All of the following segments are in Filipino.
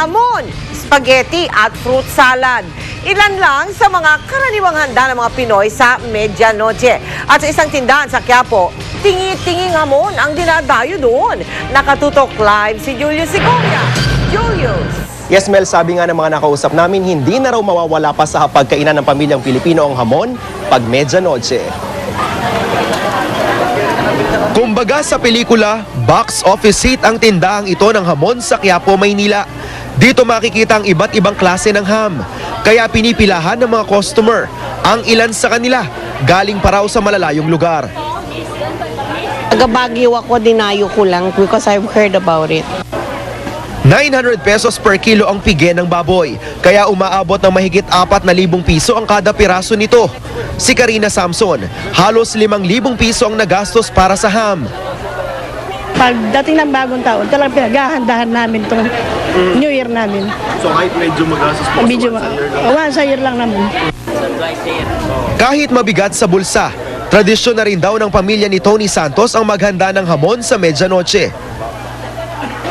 hamon, spaghetti at fruit salad. Ilan lang sa mga karaniwang handa ng mga Pinoy sa Medianoche. At sa isang tindahan sa Quiapo, tingi-tinging hamon ang dinadayo doon. Nakatutok live si Julius Segovia. Julius! Yes, Mel, sabi nga ng mga nakausap namin, hindi na raw mawawala pa sa hapagkainan ng pamilyang Pilipino ang hamon pag Medianoche. Kumbaga sa pelikula, box office hit ang tindahang ito ng hamon sa Quiapo, Maynila. Dito makikita ang iba't ibang klase ng ham. Kaya pinipilahan ng mga customer. Ang ilan sa kanila, galing pa raw sa malalayong lugar. Taga Baguio ako, dinayo ko lang because I've heard about it. 900 pesos per kilo ang pige ng baboy. Kaya umaabot ng mahigit 4,000 piso ang kada piraso nito. Si Karina Samson, halos 5,000 piso ang nagastos para sa ham. Pagdating ng bagong taon, talagang pinaghahandahan namin itong New Year namin. So kahit medyo magastos po Once a year lang naman. Kahit mabigat sa bulsa, tradisyon na rin daw ng pamilya ni Tony Santos ang maghanda ng hamon sa Medianoche.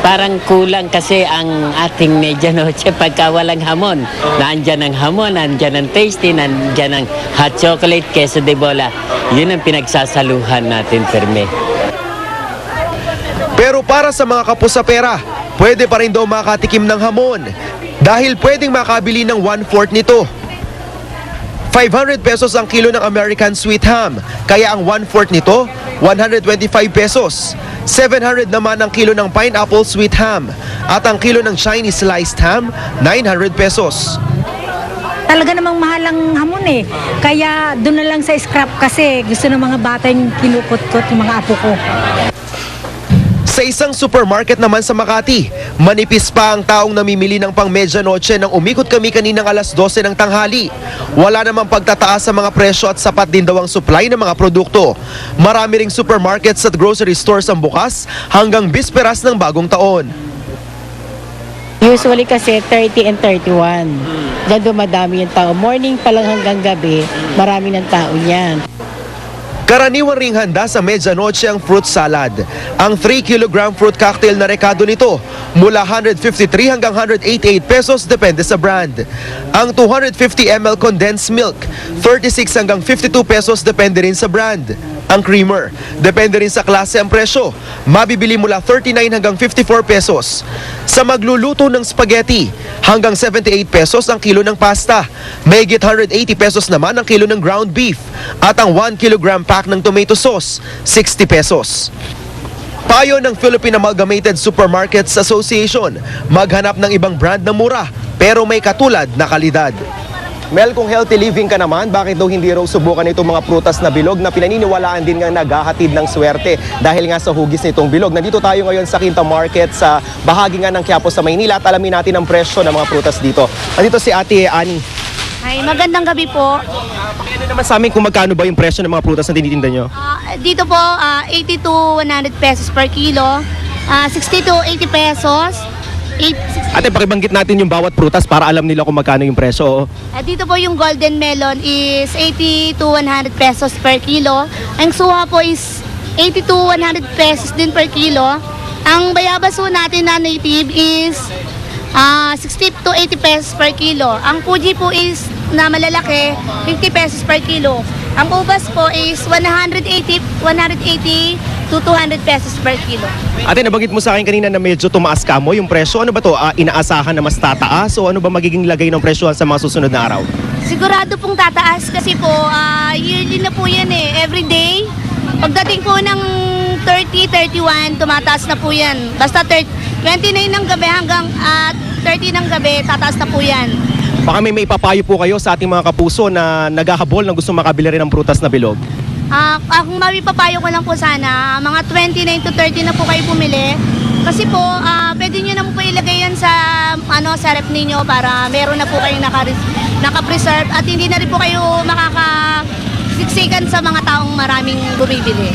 Parang kulang kasi ang ating Medianoche pagka walang hamon. Nandyan ang hamon, nandyan ang tasty, nandyan ang hot chocolate, queso de bola. Yun ang pinagsasaluhan natin, Perme. Pero para sa mga kapusapera, pwede pa rin daw makatikim ng hamon dahil pwedeng makabili ng 1/4 nito. 500 pesos ang kilo ng American sweet ham, kaya ang 1/4 nito, 125 pesos. 700 naman ang kilo ng pineapple sweet ham at ang kilo ng Chinese sliced ham, 900 pesos. Talaga namang mahal ang hamon eh. Kaya doon na lang sa scrap kasi gusto ng mga bata yung kinukot-kot yung mga apo ko. Sa isang supermarket naman sa Makati, manipis pa ang taong namimili ng pang Medianoche nang umikot kami kaninang alas 12 ng tanghali. Wala namang pagtataas sa mga presyo at sapat din daw ang supply ng mga produkto. Marami ring supermarkets at grocery stores ang bukas hanggang bisperas ng bagong taon. Usually kasi 30 and 31. Diyan dumadami yung tao. Morning pa lang hanggang gabi, marami ng tao niyan. Karaniwan ring handa sa Medianoche ang fruit salad. Ang 3 kilogram fruit cocktail na rekado nito mula 153 hanggang 188 pesos depende sa brand. Ang 250 ml condensed milk, 36 hanggang 52 pesos depende rin sa brand. Ang creamer, depende rin sa klase ang presyo. Mabibili mula 39 hanggang 54 pesos. Sa magluluto ng spaghetti, hanggang 78 pesos ang kilo ng pasta. Mahigit 180 pesos naman ang kilo ng ground beef. At ang 1 kilogram pack ng tomato sauce, 60 pesos. Payo ng Philippine Amalgamated Supermarkets Association, maghanap ng ibang brand na mura pero may katulad na kalidad. Mel, kung healthy living ka naman, bakit daw hindi raw subukan itong mga prutas na bilog na pinaniniwalaan din nga naghahatid ng swerte dahil nga sa hugis nitong bilog? Nandito tayo ngayon sa Quinta Market sa bahagi nga ng Quiapo sa Maynila at alamin natin ang presyo ng mga prutas dito. Nandito si Ate Ani. Ay, magandang gabi po. Pakiano naman sa amin kung magkano ba yung presyo ng mga prutas na tinitinda nyo? Dito po, 80 to 100 pesos per kilo. 60 to 80 pesos. Ate, pakibanggit natin yung bawat prutas para alam nila kung magkano yung presyo. Dito po yung golden melon is 80 to 100 pesos per kilo. Ang suha po is 80 to 100 pesos din per kilo. Ang bayabas po natin na native is 60 to 80 pesos per kilo. Ang Fuji po is na malalaki, 50 pesos per kilo. Ang ubas po is 180 to 200 pesos per kilo. Ate, nabanggit mo sa akin kanina na medyo tumaas ka mo yung presyo. Ano ba to? Inaasahan na mas tataas o ano ba magiging lagay ng presyo sa mga susunod na araw? Sigurado pong tataas kasi po, yearly na po yan eh. Every day, pagdating po ng 30, 31, tumataas na po yan. Basta 29 ng gabi hanggang 30 ng gabi, tataas na po yan. Baka may ipapayo po kayo sa ating mga kapuso na naghahabol na gusto makabili rin ng prutas na bilog. Kung mapipapayo ko lang po sana, mga 29 to 30 na po kayo pumili. Kasi po, pwede nyo na po ilagay yan sa, sa rep ninyo para meron na po kayong naka-preserve at hindi na rin po kayo makakasiksikan sa mga taong maraming bumibili.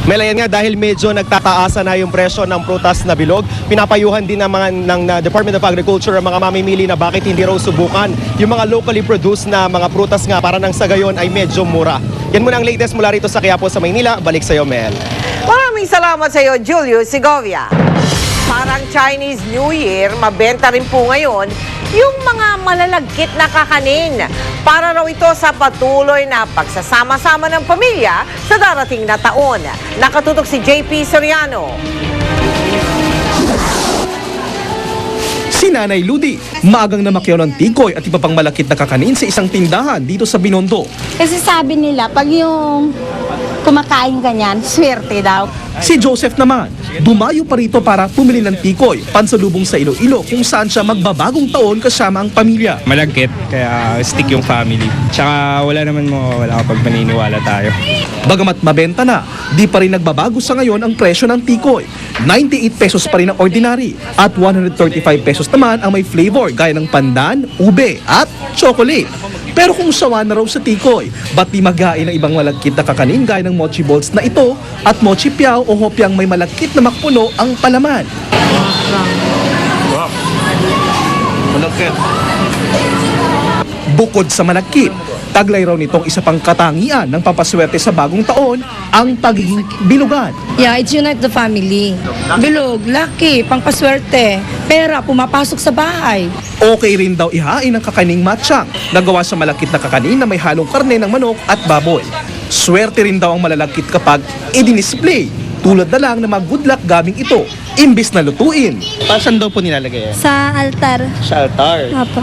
Mel, ayan nga, dahil medyo nagtataasan na yung presyo ng prutas na bilog, pinapayuhan din ng Department of Agriculture ang mga mamimili na bakit hindi raw subukan yung mga locally produced na mga prutas nga para nang sa gayon ay medyo mura. Yan muna ang latest mula rito sa Quiapo sa Maynila. Balik sa'yo, Mel. Maraming salamat sa iyo, Julius Segovia. Para parang Chinese New Year, mabenta rin po ngayon yung mga malalagkit na kakanin. Para raw ito sa patuloy na pagsasama-sama ng pamilya sa darating na taon. Nakatutok si JP Soriano. Si Nanay Ludi, maagang namakyaw ng tikoy at iba pang malakit na kakanin sa isang tindahan dito sa Binondo. Kasi sabi nila, pag yung kumakain ganyan, swerte daw. Si Joseph naman, dumayo pa rito para pumili ng tikoy, pansalubong sa Iloilo kung saan siya magbabagong taon kasama ang pamilya. Malagkit, kaya stick yung family. Tsaka wala naman mawawala kapag maniniwala tayo. Bagamat mabenta na, di pa rin nagbabago sa ngayon ang presyo ng tikoy. 98 pesos pa rin ang ordinary at 135 pesos naman ang may flavor gaya ng pandan, ube at chocolate. Pero kung sawa na raw sa tikoy, ba't di magain ng ibang malagkit na kakanin gaya ng mochi balls na ito at mochi piao o hopyang may malagkit na makpuno ang palaman? Bukod sa malagkit, taglay raw nitong isa pang katangian ng papaswerte sa bagong taon ang pagiging bilugan. Yeah, it's unite the family. Bilog, lucky, pangpaswerte, pera, pumapasok sa bahay. Okay rin daw ihain ang kakaning matchang na gawa sa malakit na kakanin na may halong karne ng manok at baboy. Swerte rin daw ang malalakit kapag i-display. Tulad na lang ng mga good luck gabing ito, imbis na lutuin. Para saan daw po nilalagay yan? Sa altar, Sa altar. Apo.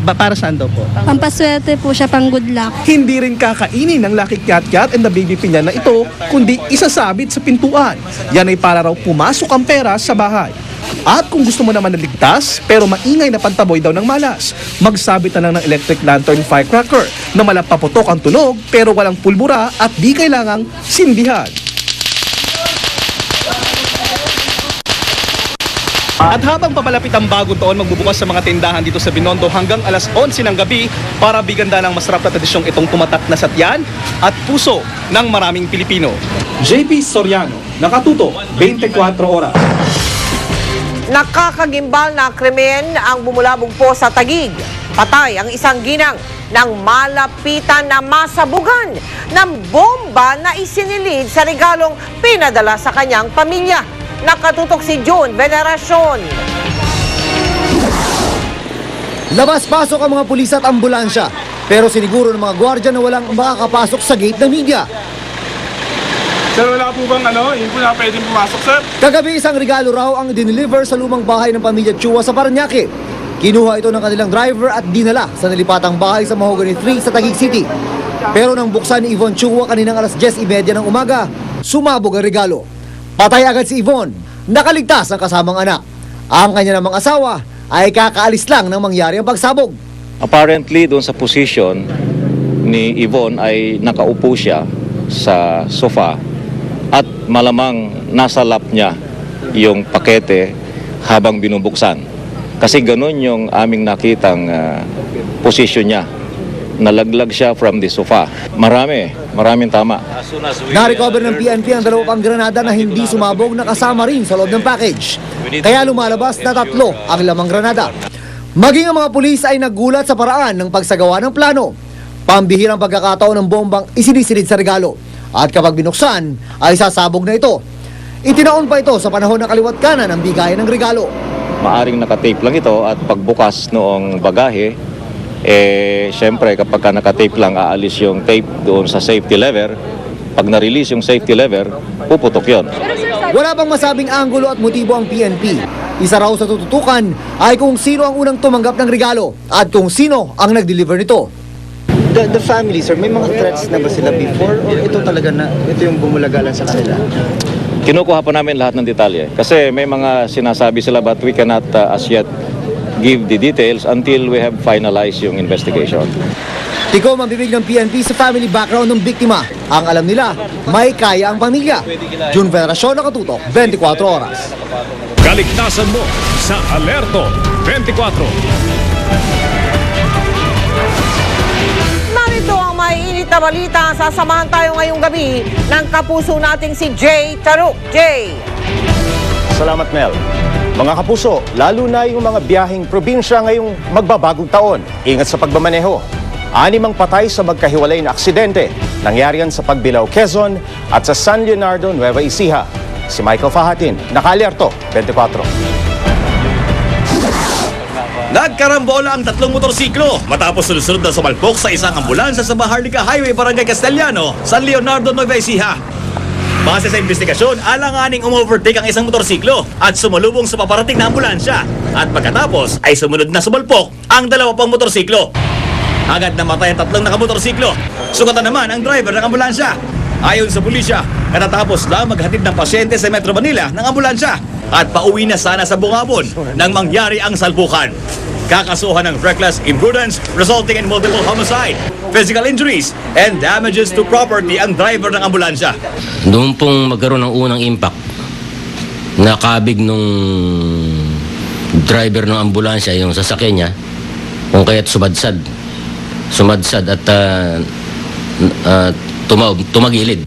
Para saan daw po? pampaswerte po siya, pang good luck. Hindi rin kakainin ng Lucky Cat Cat and the Baby Piña na ito, kundi isasabit sa pintuan. Yan ay para raw pumasok ang pera sa bahay. At kung gusto mo naman na ligtas, pero maingay na pantaboy daw ng malas, magsabit na lang ng electric lantern firecracker na malapaputok ang tunog pero walang pulbura at di kailangang sindihan. At habang papalapit ang bagong taon, magbubukas sa mga tindahan dito sa Binondo hanggang alas 11 ng gabi para biganda ng masarap na tradisyong itong tumatak na sa tiyan at puso ng maraming Pilipino. JP Soriano, nakatuto, 24 oras. Nakakagimbal na krimen ang bumulabog po sa Taguig. Patay ang isang ginang ng malapitan na masabugan ng bomba na isinilid sa regalong pinadala sa kanyang pamilya. Nakatutok si June Veneracion. Labas-pasok ang mga pulis at ambulansya, pero siniguro ng mga gwardiya na walang makakapasok sa gate ng media. Sir, wala po bang hindi po na pwedeng pumasok, sir? Kagabi isang regalo raw ang dineliver sa lumang bahay ng pamilya Chua sa Parañaque. Kinuha ito ng kanilang driver at dinala sa nalipatang bahay sa Mahogany 3 sa Taguig City. Pero nang buksan ni Yvonne Chua kaninang alas 10:30 ng umaga, sumabog ang regalo. Patay agad si Yvonne, nakaligtas ang kasamang anak. Ang kanya namang asawa ay kakaalis lang nang mangyari ang pagsabog. Apparently, doon sa position ni Yvonne ay nakaupo siya sa sofa at malamang nasa lap niya yung pakete habang binubuksan. Kasi ganun yung aming nakitang position niya. Nalaglag siya from the sofa. Maraming tama. Na-recover ng PNP ang 2 pang granada na hindi sumabog na kasama rin sa loob ng package. Kaya lumalabas na 3 ang lamang granada. Maging ang mga pulis ay nagulat sa paraan ng pagsagawa ng plano. Pambihirang pagkakataon ng bombang isinisilid sa regalo. At kapag binuksan, ay sasabog na ito. Itinaon pa ito sa panahon ng kaliwat kanan ng bigayan ng regalo. Maaring nakatape lang ito at pagbukas noong bagahe, syempre kapag ka nakatape lang, aalis yung tape doon sa safety lever. Pag na-release yung safety lever, puputok yon. Wala pang masabing anggulo at motibo ang PNP. Isa raw sa tututukan ay kung sino ang unang tumanggap ng regalo at kung sino ang nag-deliver nito. The family, sir, may mga threats na ba sila before or ito talaga na ito yung bumulagalan sa kanila? Kinukuha pa namin lahat ng detalye kasi may mga sinasabi sila but we cannot as yet give the details until we have finalized yung investigation. Tikom ang bibig ng PNP sa family background ng biktima. Ang alam nila, may kaya ang pamilya. June Veneracion, nakatutok, 24 oras. Kaligtasan mo sa Alerto 24. Narito ang maiinit na balita. Sasamahan tayo ngayong gabi ng kapuso nating si Jay Taruk. Jay! Salamat, Mel. Mga kapuso, lalo na yung mga biyaheng probinsya ngayong magbabagong taon. Ingat sa pagmamaneho. 6 ang patay sa magkahiwalay na aksidente. Nangyari yan sa Pagbilao, Quezon at sa San Leonardo, Nueva Ecija. Si Michael Fahatin, naka-alerto, 24. Nagkarambola ang tatlong motorsiklo matapos sunod-sunod na sumalpok sa isang ambulansya sa Maharlika Highway, Barangay Castellano, San Leonardo, Nueva Ecija. Base sa investigasyon, alanganing umovertake ang isang motorsiklo at sumalubong sa paparating na ambulansya. At pagkatapos ay sumunod na sumalpok ang dalawa pang motorsiklo. Agad namatay ang tatlong nakamotorsiklo. Sugatan naman ang driver ng ambulansya. Ayon sa pulisya, katatapos lang maghatid ng pasyente sa Metro Manila ng ambulansya at pauwi na sana sa Bungabon nang mangyari ang salpukan. Kakasuhan ng reckless imprudence resulting in multiple homicide, physical injuries, and damages to property ang driver ng ambulansya. Doon pong magkaroon ng unang impact, nakabig nung driver ng ambulansya yung sasakyan niya, kung kaya't sumadsad at tumagilid.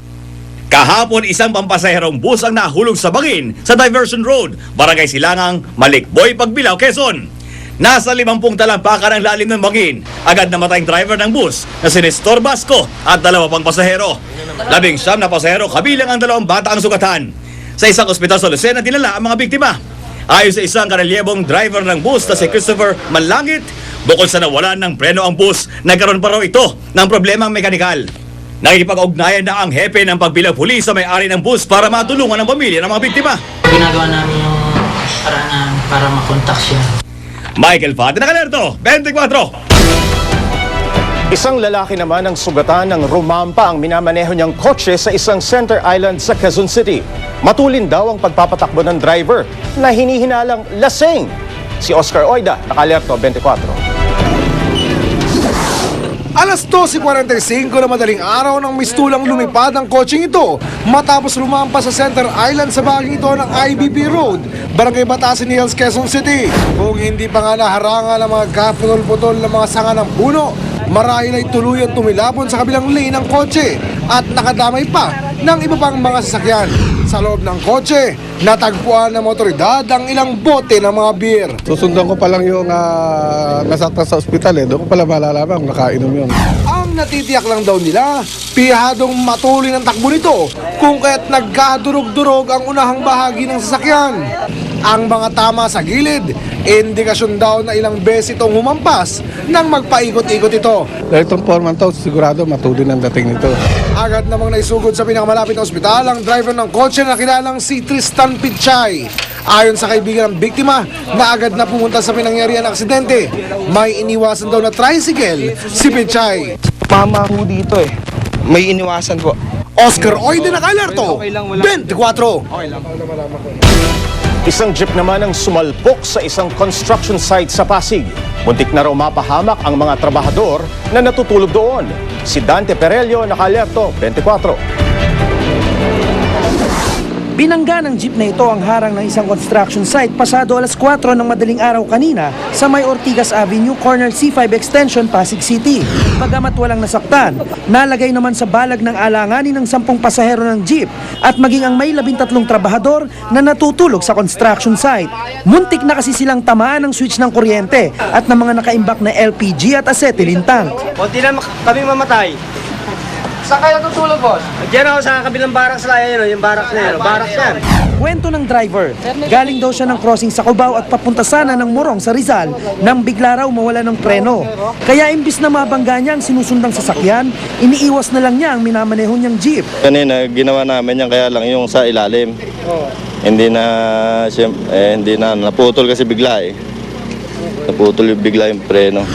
Kahapon, isang pampasaherong bus ang nahulog sa bangin sa Diversion Road, Barangay Silangang, Malikboy, Pagbilao, Quezon. Nasa 50 talampakan ang lalim ng bangin. Agad namatay ang driver ng bus na si Nestor Basco at 2 pang pasahero. 19 na pasahero kabilang ang 2 bata ang sugatan. Sa isang ospital sa Lucena dinala ang mga biktima. Ayon sa isang karelyebong driver ng bus na si Christopher Manlangit, bukod sa nawalan ng preno ang bus, nagkaroon pa raw ito ng problemang mekanikal. Nakikipag-ugnayan na ang hepe ng pagbilang pulis sa may-ari ng bus para matulungan ang pamilya ng mga biktima. Ginagawa namin yung paraan para makontak siya. Michael Fate, Nakalerto, 24. Isang lalaki naman ang sugatan ng rumampa ang minamaneho niyang kotse sa isang center island sa Quezon City. Matulin daw ang pagpapatakbo ng driver na hinihinalang lasing. Si Oscar Oida, Nakalerto, 24. Alas 12:45 na madaling araw nang mistulang lumipad ang kotseng ito matapos lumampas sa center island sa bahaging ito ng IBP Road, Barangay Batasin Hills, Quezon City. Kung hindi pa nga naharangan ng mga kaputol-putol ng mga sanga ng puno, marahil ay tuluyan tumilapon sa kabilang lane ng kotse at nakadamay pa ng iba pang mga sasakyan. Sa loob ng kotse, natagpuan ng motoridad ang ilang bote ng mga beer. Susundan ko pa lang yung nasaktan sa ospital doon ko pala malalaman kung nakainom yun. Ang natitiyak lang daw nila, pihadong matuloy ng takbo nito kung kaya't nagkadurog-durog ang unahang bahagi ng sasakyan. Ang mga tama sa gilid, indikasyon daw na ilang beses itong humampas nang magpaikot-ikot ito. Dahil itong foreman to, sigurado matulin ang dating nito. Agad namang naisugod sa pinakamalapit na ospital ang driver ng kotse na kilalang si Tristan Pichay. Ayon sa kaibigan ng biktima na agad na pumunta sa pinangyarihan ng aksidente, may iniwasan daw na tricycle si Pichay. Mama ho dito may iniwasan po. Oscar Oide, Nakalerto, 24. Isang jeep naman ang sumalpok sa isang construction site sa Pasig. Muntik na raw mapahamak ang mga trabahador na natutulog doon. Si Dante Perello, Nakalerto, 24. Binangga ng jeep na ito ang harang ng isang construction site pasado alas 4 ng madaling araw kanina sa may Ortigas Avenue, corner C5 Extension, Pasig City. Bagamat walang nasaktan, nalagay naman sa balag ng alanganin ng 10 pasahero ng jeep at maging ang may 13 trabahador na natutulog sa construction site. Muntik na kasi silang tamaan ng switch ng kuryente at ng mga nakaimbak na LPG at acetylene tank. Kunti na kami mamatay. Saan kayo natutulog, boss? Diyan ako sa kabilang barracks lang, yung barracks na yun. Barracks yan. Kwento ng driver, galing daw siya ng crossing sa Cubao at papunta sana ng Morong sa Rizal nang bigla raw mawala ng preno. Kaya imbis na mabangga niya ang sinusundang sasakyan, iniiwas na lang niya ang minamaneho niyang jeep. Kanina ginawa namin yan kaya lang yung sa ilalim. Hindi na naputol kasi bigla Naputol bigla yung preno.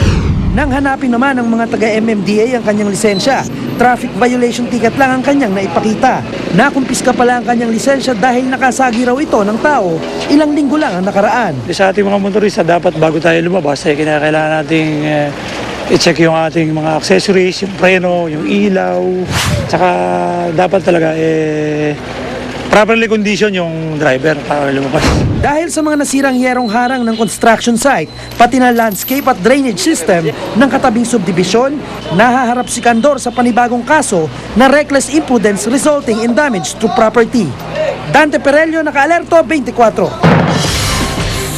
Nang hanapin naman ng mga taga-MMDA ang kanyang lisensya, traffic violation ticket lang ang kanyang naipakita. Nakumpiska pala ang kanyang lisensya dahil nakasagi raw ito ng tao, ilang linggo lang ang nakaraan. Sa ating mga motorista, dapat bago tayo lumabas, kailangan nating i-check yung ating mga accessories, yung preno, yung ilaw, tsaka dapat talaga properly condition yung driver para lumabas. Dahil sa mga nasirang yerong harang ng construction site, pati na landscape at drainage system ng katabing subdivision, nahaharap si Candor sa panibagong kaso na reckless imprudence resulting in damage to property. Dante Perello, Naka-Alerto, 24.